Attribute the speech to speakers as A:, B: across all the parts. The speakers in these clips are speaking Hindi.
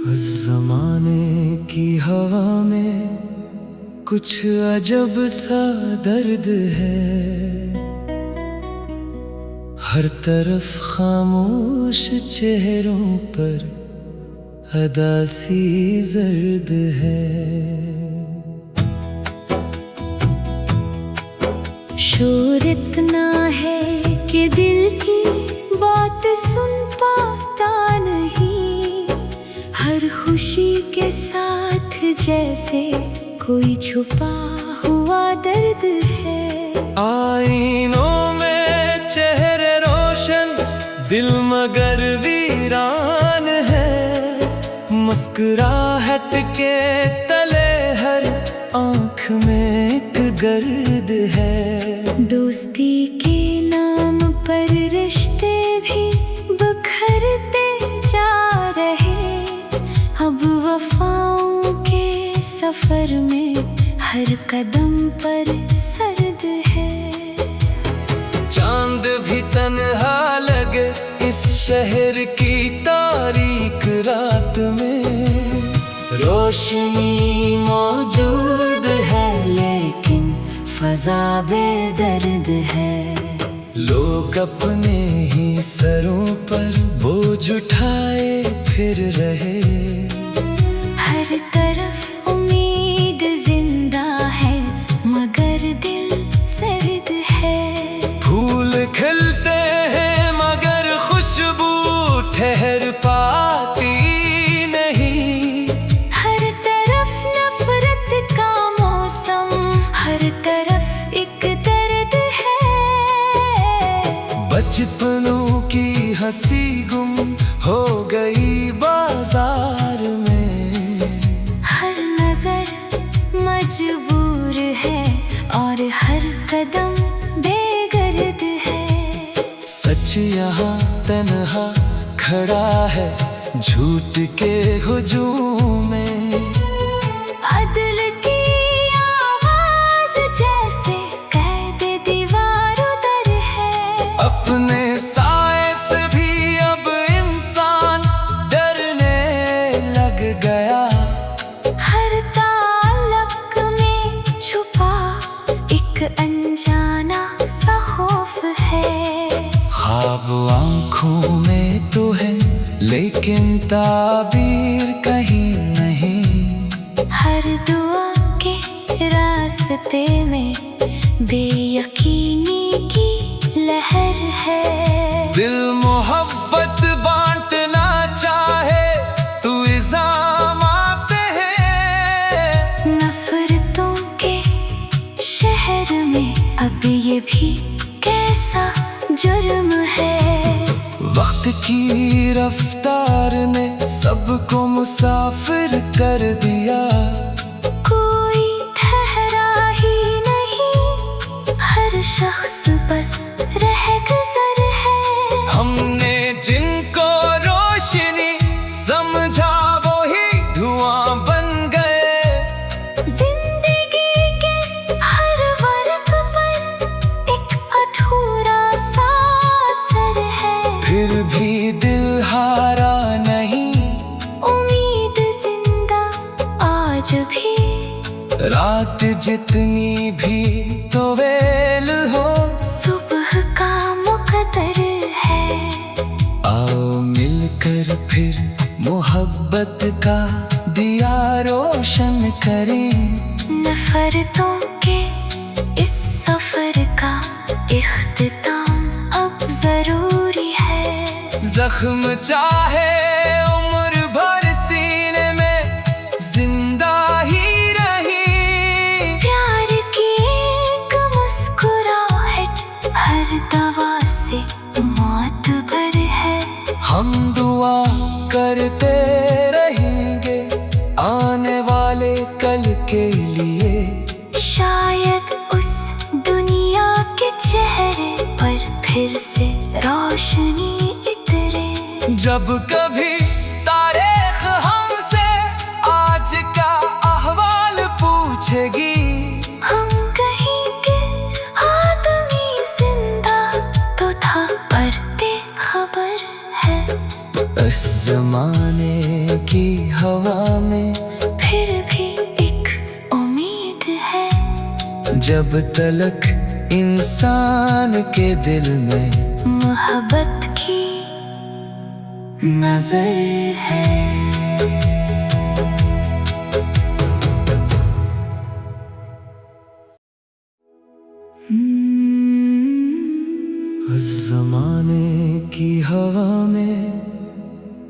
A: उस जमाने की हवा में कुछ अजब सा दर्द है। हर तरफ खामोश चेहरों पर अदासी जर्द है।
B: शोर इतना है कि दिल की बात सुन पाता नहीं। हर खुशी के साथ जैसे कोई छुपा हुआ दर्द है।
A: आईनों में चेहरे रोशन, दिल मगर वीरान है। मुस्कुराहट के तले हर आँख में एक गर्द है।
B: दोस्ती के नाम पर रिश्ते भी बिखरते जा रहे। अब वफाओं के सफर में हर कदम पर सर्द है।
A: चांद भी तन्हा लगे इस शहर की तारीक रात में। रोशनी मौजूद है लेकिन फजा बेदर्द है। लोग अपने ही सरों पर बोझ उठाए फिर रहे।
B: हर तरफ उम्मीद जिंदा है मगर दिल सर्द है।
A: फूल खिलते हैं मगर खुशबू ठहर पाती नहीं।
B: हर तरफ नफरत का मौसम, हर तरफ एक दर्द है।
A: बचपनों की हंसी गुम हो गई बाजार में।
B: हर नजर मजबूर है और हर कदम बेगर्द है।
A: सच यहाँ तन्हा खड़ा है झूठ के हुजूम में।
B: अदल की आवाज जैसे कैद दीवार उधर है।
A: अपने साए से भी अब इंसान डरने लग गया।
B: हर ताल्लुक में छुपा एक अनजाना सा खौफ है।
A: ख्वाब आँखों में तो है लेकिन ताबीर कहीं नहीं।
B: हर दुआ के रास्ते में बेयकीनी की लहर है।
A: दिल मोहब्बत बांटना चाहे तो इल्जाम आते हैं।
B: नफरतों के शहर में अब ये भी कैसा जुर्म है।
A: वक्त की रफ्तार ने सबको मुसाफिर कर दिया।
B: कोई ठहरा ही नहीं, हर शख्स बस रह गुजर है।
A: हमने जिनको रोशनी समझा वो ही धुआं बन गए।
B: जिंदगी के हर वर्ग पर एक अधूरा सा असर है।
A: फिर भी दिल हारा नहीं,
B: उम्मीद जिंदा आज भी।
A: रात जितनी भी तो वेल हो
B: सुबह का मुकद्दर है।
A: आओ मिलकर फिर मोहब्बत का दिया रोशन करें।
B: नफरतों के इस सफर का इख्तिताम अब जरूरी है।
A: जख्म चाहे उम्र भर सीने में जिंदा ही रही।
B: प्यार की एक मुस्कुराहट हर दवा से मातबर है।
A: हम दुआ करते रहेंगे आने वाले कल के लिए।
B: शायद उस दुनिया के चेहरे पर फिर से रोशनी इतरे।
A: जब कभी तारीख हमसे आज का अहवाल पूछेगी।
B: हम कहेंगे आदमी जिंदा तो था पर बेखबर है।
A: इस जमाने की हवा में
B: फिर भी एक उम्मीद है।
A: जब तलक इंसान के दिल में
B: मोहब्बत की
A: नजर है। इस जमाने की हवा में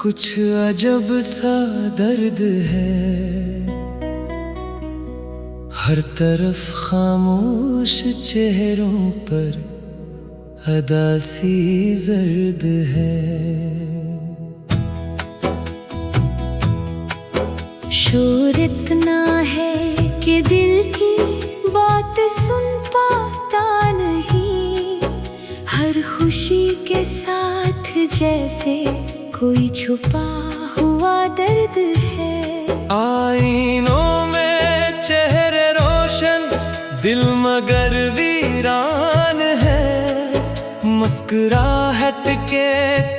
A: कुछ अजब सा दर्द है। हर तरफ खामोश चेहरों पर अदासी जर्द है।
B: शोर इतना है कि दिल की बात सुन पाता नहीं। हर खुशी के साथ जैसे कोई छुपा हुआ दर्द है।
A: आईनों में चेहरे रोशन, दिल मगर वीरान है। मुस्कुराहट के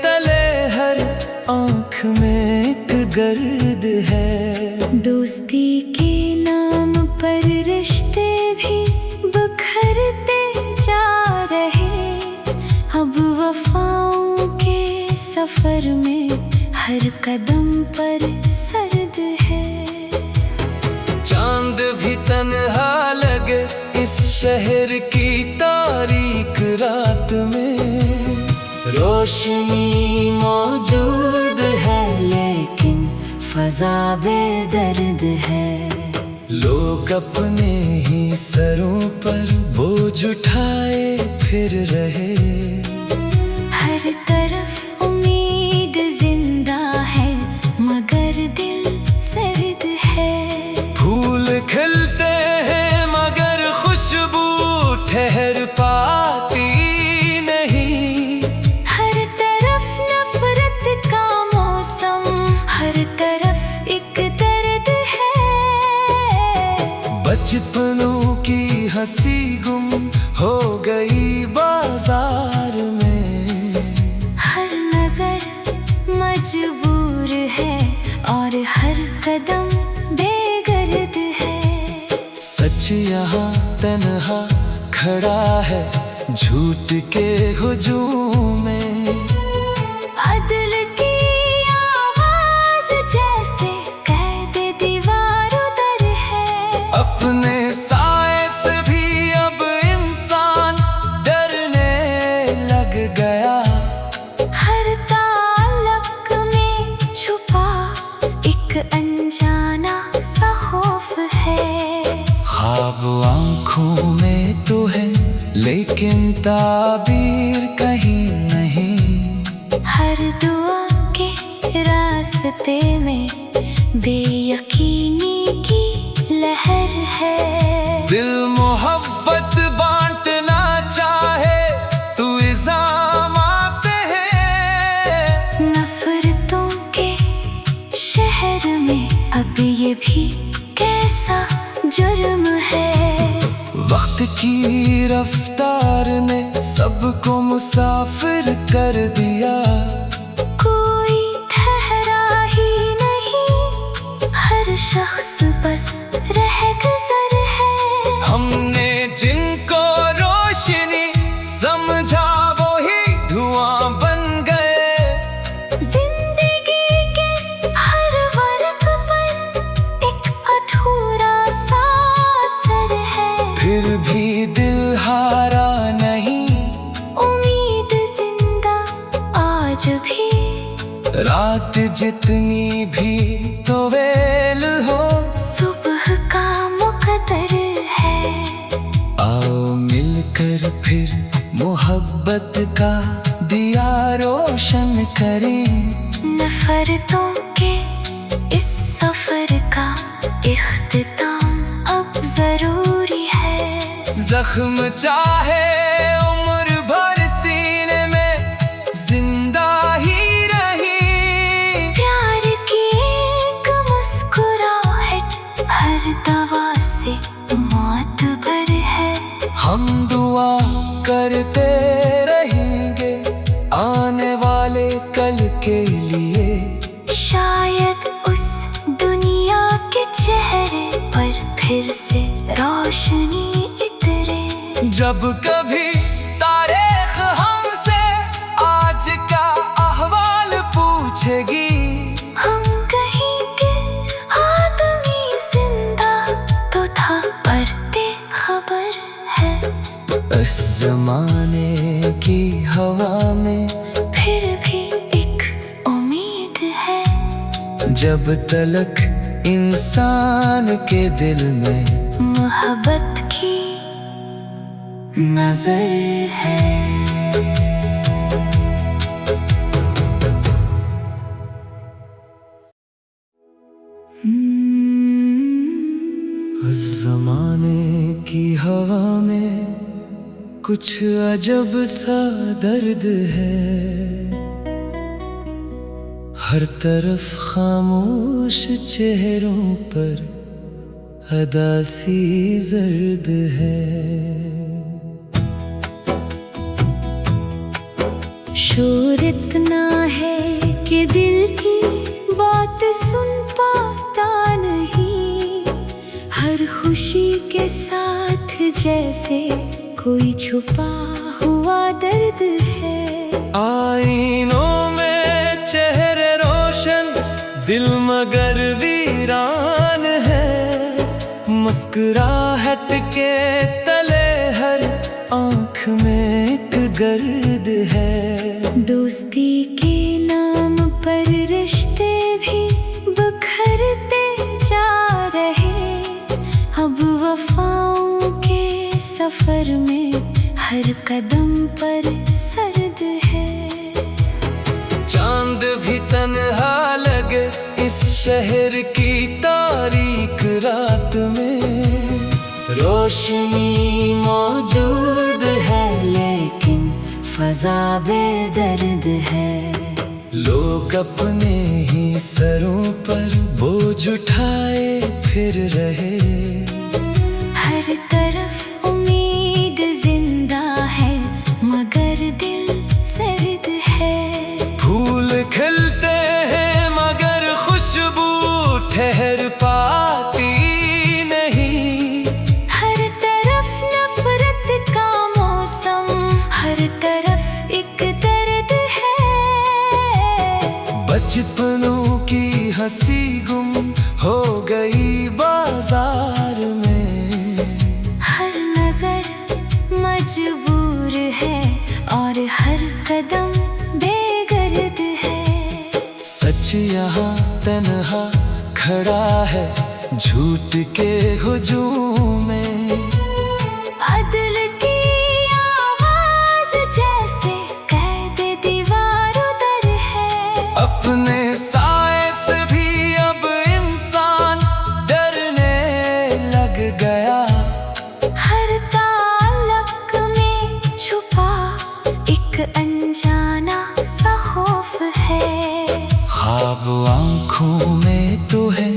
A: तले हर आँख में एक गर्द है।
B: दोस्ती के नाम पर रिश्ते भी बिखरते जा रहे। अब वफाओं के सफर में हर कदम पर सर्द है।
A: चांद भी तन्हा लगे इस शहर की तारीक रात में। रोशनी मौजूद है लेकिन फजा बेदर्द है। लोग अपने ही सरों पर बोझ उठाए फिर रहे।
B: हर तरफ उम्मीद जिंदा है मगर दिल सर्द है।
A: फूल खिलते हैं मगर खुशबू ठहर पाती नहीं।
B: हर तरफ नफरत का मौसम, हर तरफ एक दर्द है।
A: बचपनों की हंसी गुम हो गई बाजार में।
B: हर नजर मजबूर है और हर कदम बेगर्द है।
A: सच यहाँ तन्हा खड़ा है झूठ के हुजूम में।
B: अदल की आवाज जैसे कैद दीवार उधर है।
A: अपने साए से भी अब इंसान डरने लग गया।
B: हर ताल्लुक में छुपा एक अनजाना सा खौफ है।
A: ख्वाब आँखों में तो है लेकिन ताबीर कहीं नहीं।
B: हर दुआ के रास्ते में बेयकीनी की लहर है।
A: दिल मोहब्बत बांटना चाहे तू इल्जाम पे है।
B: नफरतों के शहर में अब ये भी कैसा जुर्म है।
A: वक्त की रफ्तार ने सबको मुसाफिर कर दिया।
B: कोई ठहरा ही नहीं, हर शख्स बस रह गुजर है।
A: हमने जिनको रोशनी समझा वो ही धुआं बन गए।
B: जिंदगी के हर वर्ग पर एक अधूरा सा असर है।
A: फिर भी दिल हारा नहीं,
B: उम्मीद जिंदा आज भी।
A: रात जितनी भी तो वेल हो
B: सुबह का मुकद्दर है।
A: आओ मिलकर फिर मोहब्बत का दिया रोशन करें।
B: नफरतों के इस सफर का इख्तिताम अब जरूरी है।
A: जख्म चाहे उम्र भर सीने में जिंदा ही रही।
B: प्यार की एक मुस्कुराहट हर दवा से मातबर है।
A: हम दुआ करते रहेंगे आने वाले कल के लिए।
B: चेहरे पर फिर से रोशनी इतरे।
A: जब कभी तारीख हमसे आज का अहवाल पूछेगी,
B: हम कहीं के आदमी जिंदा तो था पर बेखबर है।
A: इस जमाने की हवा में
B: फिर भी एक उम्मीद है।
A: जब तलक इंसान के दिल में
B: मोहब्बत की
A: नजर है। इस जमाने की हवा में कुछ अजब सा दर्द है। हर तरफ खामोश चेहरों पर अदासी जर्द है।
B: शोर इतना है कि दिल की बात सुन पाता नहीं। हर खुशी के साथ जैसे कोई छुपा हुआ दर्द है।
A: आईनों में चेहरे रोशन, दिल मगर वीरान है। मुस्कुराहट के तले हर आँख में एक गर्द है।
B: दोस्ती के नाम पर रिश्ते भी बिखरते जा रहे। अब वफाओं के सफर में हर कदम पर सर्द है।
A: चांद भी तन्हा लगे इस शहर की तारीक रात में। रोशनी मौजूद है लेकिन फजा बेदर्द है। लोग अपने ही सरों पर बोझ उठाए फिर रहे।
B: हर तरफ उम्मीद जिंदा है मगर दिल सर्द है।
A: फूल खिलते हैं मगर खुशबू ठहर पाती नहीं।
B: हर तरफ नफरत का मौसम, हर तरफ एक दर्द है।
A: बचपनों की हंसी गुम हो गई बाजार में।
B: हर नजर मजबूर है और हर कदम बेगर्द है।
A: सच यहाँ तन्हा खड़ा है झूठ के हुजूम में।
B: अदल की आवाज जैसे कैद दीवार उधर है।
A: अपने साए से भी अब इंसान डरने लग गया।
B: हर ताल्लुक में छुपा एक अनजाना सा खौफ है।
A: ख्वाब आँखों में तो है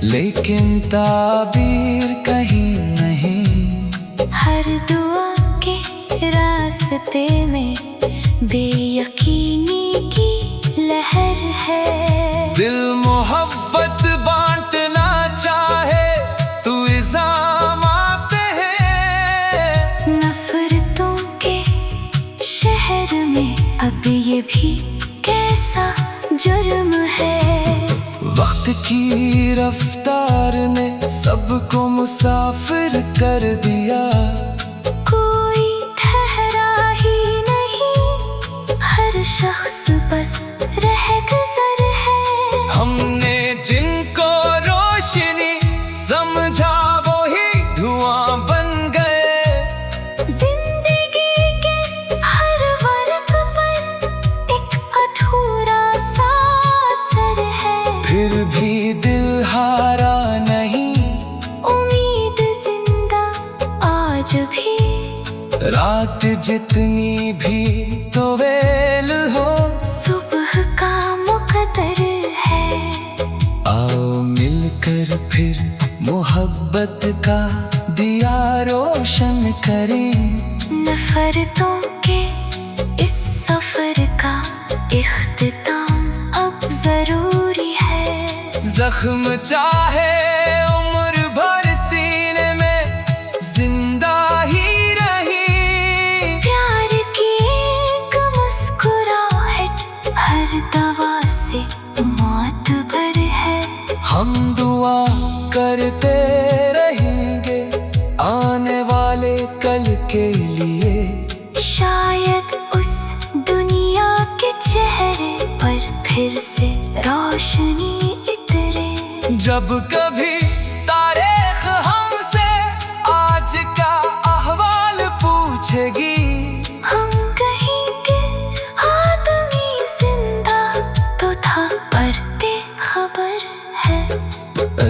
A: लेकिन ताबीर कहीं नहीं।
B: हर दुआ के रास्ते में बेयकीनी की लहर है।
A: दिल मोहब्बत बांटना चाहे तू इल्जामात है।
B: नफरतों के शहर में अब ये भी कैसा जुर्म है।
A: वक्त की रफ्तार ने सबको मुसाफिर कर दिया।
B: कोई ठहरा ही नहीं, हर शख्स बस रह गुजर है।
A: हमने जिनको रोशनी समझा वो ही धुआं बन गए।
B: जिंदगी के हर वर्ग पर एक अधूरा सा असर है।
A: फिर भी दिल हारा नहीं,
B: उम्मीद जिंदा आज भी।
A: रात जितनी भी तो वेल हो
B: सुबह का मुकद्दर है।
A: आओ मिलकर फिर मोहब्बत का दिया रोशन करें।
B: नफरतों के इस सफर का इख्तिताम अब जरूरी है।
A: जख्म चाहे
B: चेहरे पर फिर से रोशनी इतरे।
A: जब कभी तारीख हमसे आज का अहवाल पूछेगी,
B: हम कहीं के आदमी जिंदा तो था पर बेखबर है।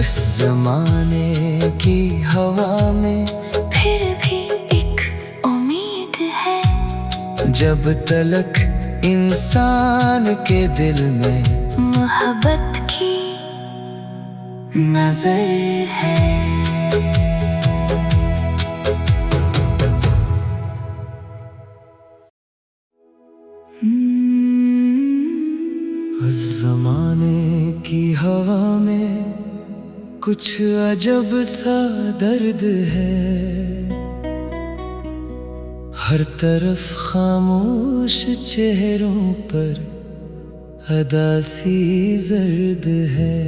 A: इस जमाने की हवा में
B: फिर भी एक उम्मीद है।
A: जब तलक इंसान के दिल में
B: मोहब्बत की
A: नजर है। इस जमाने की हवा में कुछ अजब सा दर्द है। हर तरफ खामोश चेहरों पर अदासी जर्द है।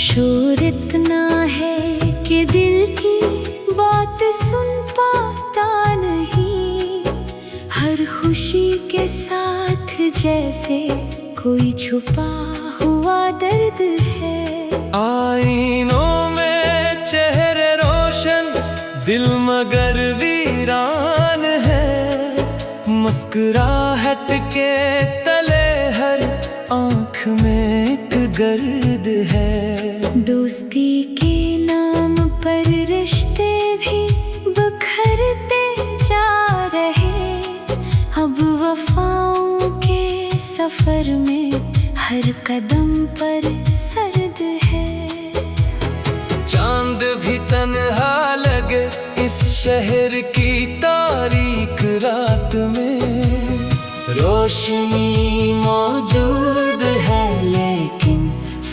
B: शोर इतना है कि दिल की बात सुन पाता नहीं। हर खुशी के साथ जैसे कोई छुपा हुआ दर्द है।
A: आईनों में चेहरे रोशन, दिल मगर वीरान है। मुस्कुराहट के तले हर आँख में एक गर्द है।
B: दोस्ती के नाम पर रिश्ते भी बिखरते जा रहे। अब वफाओं के सफर में हर कदम पर सर्द है।
A: चांद भी तन्हा लगे इस शहर की तारीक रात में। रोशनी मौजूद है लेकिन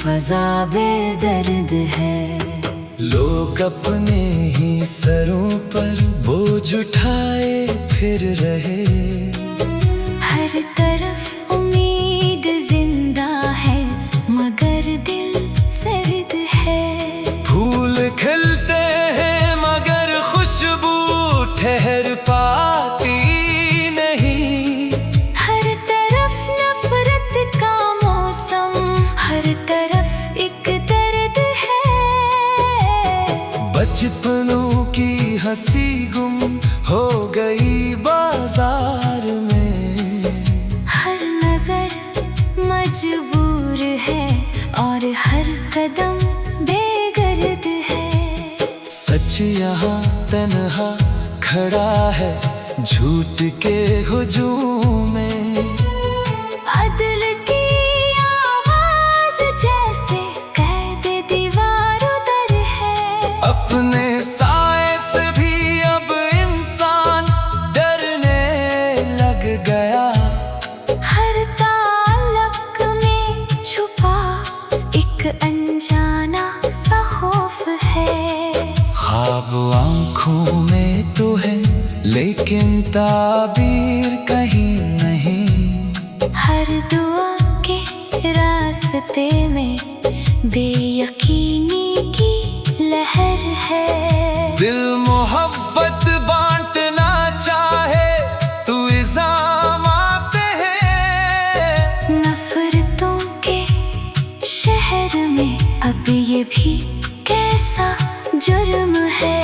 A: फजा बेदर्द है। लोग अपने ही सरों पर बोझ उठाए फिर रहे।
B: हर तरफ उम्मीद जिंदा है मगर दिल सर्द है।
A: फूल खिलते हैं मगर खुशबू ठहर पाती नहीं।
B: हर तरफ नफरत का मौसम, हर तरफ एक दर्द है।
A: बचपनों की हंसी गुम हो गई बाजार में।
B: हर नजर मजबूर है और हर कदम बेगर्द है।
A: सच यहाँ तन्हा खड़ा है झूठ के हुजूम में।
B: अदल की आवाज जैसे कैद दीवार उधर है।
A: अपने साए से भी अब इंसान डरने लग गया।
B: हर ताल्लुक में छुपा एक अनजाना सा खौफ है।
A: ख्वाब आँखों में तो है लेकिन ताबीर कहीं नहीं।
B: हर दुआ के रास्ते में बेयकीनी की लहर है।
A: दिल मोहब्बत बांटना चाहे तो इल्जाम आते हैं।
B: नफरतों के शहर में अब ये भी कैसा जुर्म है।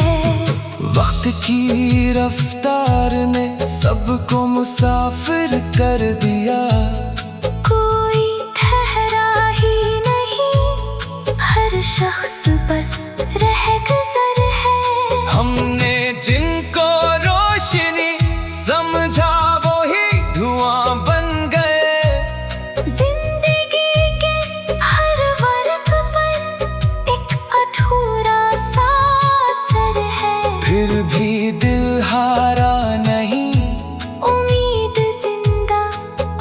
A: वक्त की रफ्तार ने सबको मुसाफिर कर दिया।
B: कोई ठहरा ही नहीं, हर शख्स बस रह गुजर है।
A: हमने जिनको रोशनी समझा वो ही धुआं बन गए।
B: जिंदगी के हर वर्ग पर एक अधूरा सा असर है।
A: फिर भी दिल हारा नहीं,
B: उम्मीद जिंदा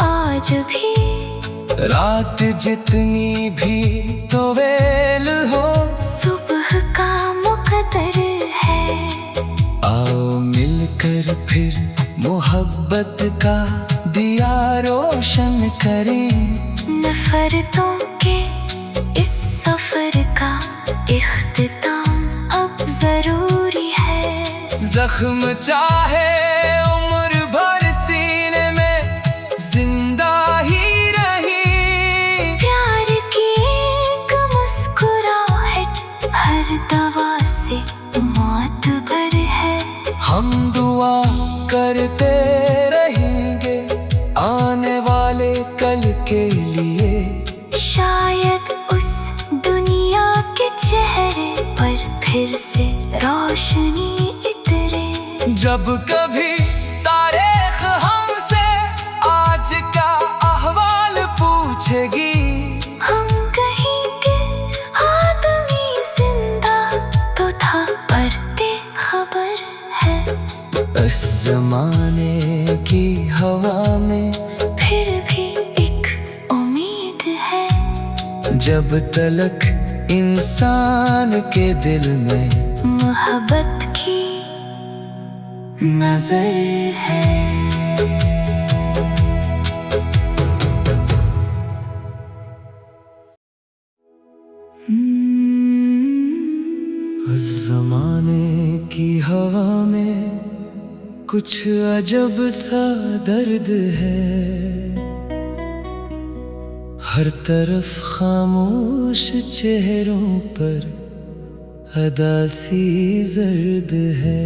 B: आज भी।
A: रात जितनी भी तो वेल हो
B: सुबह का मुकद्दर है।
A: आओ मिलकर फिर मोहब्बत का दिया रोशन करें।
B: नफरतों के इस सफर का इख्तिताम अब जरूरी है।
A: जख्म चाहे उम्र
B: रोशनी इतरे।
A: जब कभी तारीख हमसे आज का अहवाल पूछेगी,
B: हम कहेंगे आदमी जिंदा तो था पर बेखबर है।
A: इस जमाने की हवा में
B: फिर भी एक उम्मीद है।
A: जब तलक इंसान के दिल में
B: मोहब्बत की
A: नजर है। उस जमाने की हवा में कुछ अजब सा दर्द है। हर तरफ खामोश चेहरों पर अदासी जर्द है।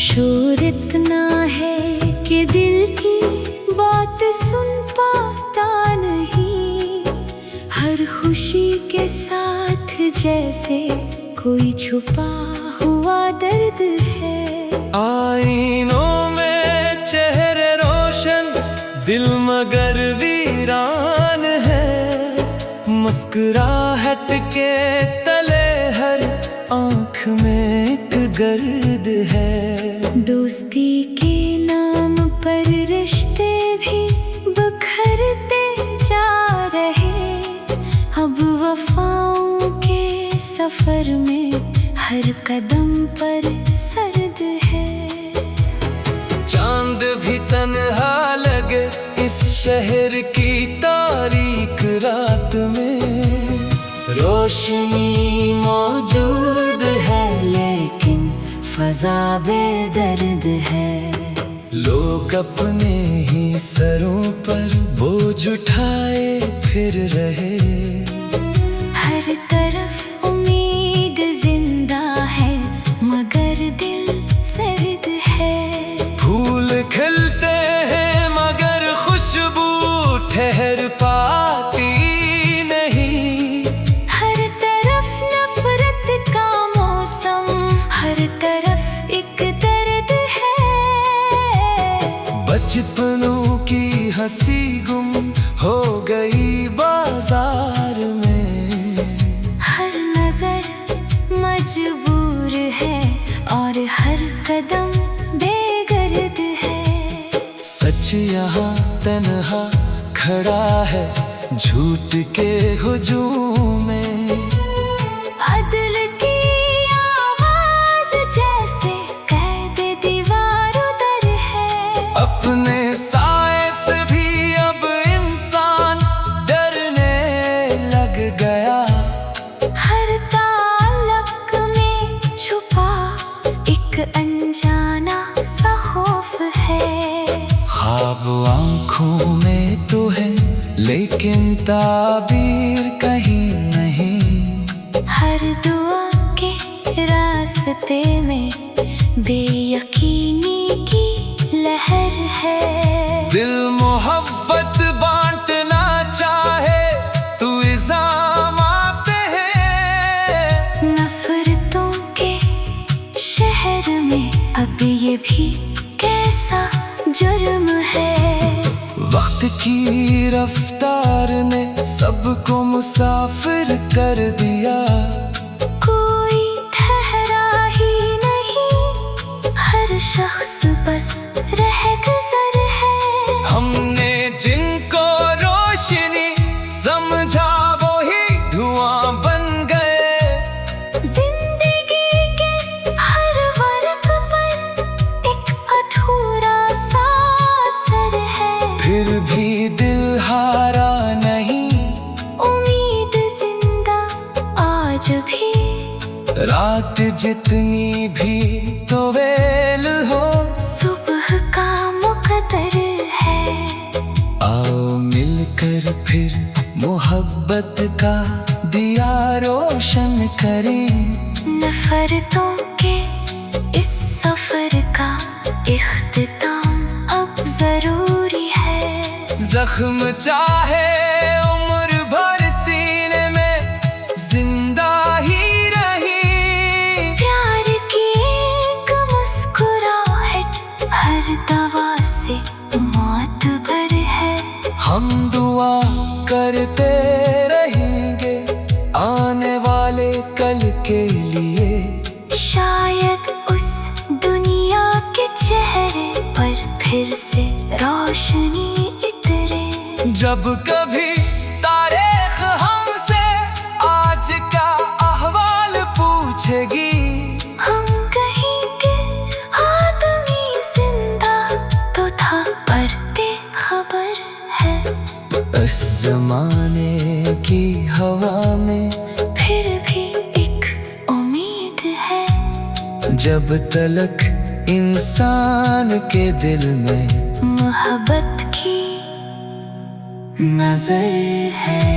B: शोर इतना है कि दिल की बात सुन पाता नहीं। हर खुशी के साथ जैसे कोई छुपा हुआ दर्द है।
A: आईनों में चेहरे रोशन, दिल मगर वीरान है। मुस्कुराहट के तले हर आँख में एक गर्द है।
B: दोस्ती के नाम पर रिश्ते भी बिखरते जा रहे। अब वफाओं के सफर में हर कदम पर सर्द है।
A: चांद भी तन्हा लगे इस शहर की तारीक रात में। रोशनी मौजूद है लेकिन फजा बेदर्द है। लोग अपने ही सरों पर बोझ उठाए फिर रहे।
B: हर तरफ उम्मीद जिंदा है मगर दिल सर्द है।
A: फूल खिलते हैं मगर खुशबू ठहर पाती नहीं।
B: हर तरफ नफरत का मौसम, हर तरफ एक दर्द है।
A: बचपनों की हंसी गुम हो गई बाजार में।
B: हर नजर मजबूर है और हर कदम बेगर्द है।
A: सच यहाँ तन्हा खड़ा है झूठ के हुजूम में।
B: अदल की आवाज जैसे कैद दीवार उधर है।
A: अपने साए से भी अब इंसान डरने लग गया।
B: हर ताल्लुक में छुपा एक अनजाना सा खौफ है।
A: ख्वाब आँखों में तो है लेकिन ताबीर कहीं नहीं।
B: हर दुआ के रास्ते में बेयकीनी की लहर है।
A: दिल मोहब्बत बांटना चाहे तू इल्जाम पे है।
B: नफरतों के शहर में अब ये भी कैसा जुर्म है।
A: वक्त की रफ्तार ने सबको मुसाफिर कर दिया।
B: कोई ठहरा ही नहीं, हर शख्स बस रह गुजर है।
A: हमने जिनको रोशनी समझा वो ही धुआं बन गए।
B: जिंदगी के हर वर्ग पर एक अधूरा सा असर है।
A: फिर भी दिल हारा नहीं,
B: उम्मीद जिंदा आज भी।
A: रात जितनी भी तो वेल हो
B: सुबह का मुकद्दर है।
A: आओ मिलकर फिर मोहब्बत का दिया रोशन करें।
B: नफरतों के इस सफर का इख्तिताम अब जरूरी है।
A: जख्म चाहे उम्र भर सीने में
B: रोशनी इतरे।
A: जब कभी तारीख हमसे आज का अहवाल पूछेगी,
B: हम कहीं के आदमी जिंदा तो था पर बेखबर है।
A: इस जमाने की हवा में
B: फिर भी एक उम्मीद है।
A: जब तलक इंसान के दिल में
B: मोहब्बत की
A: नजर है।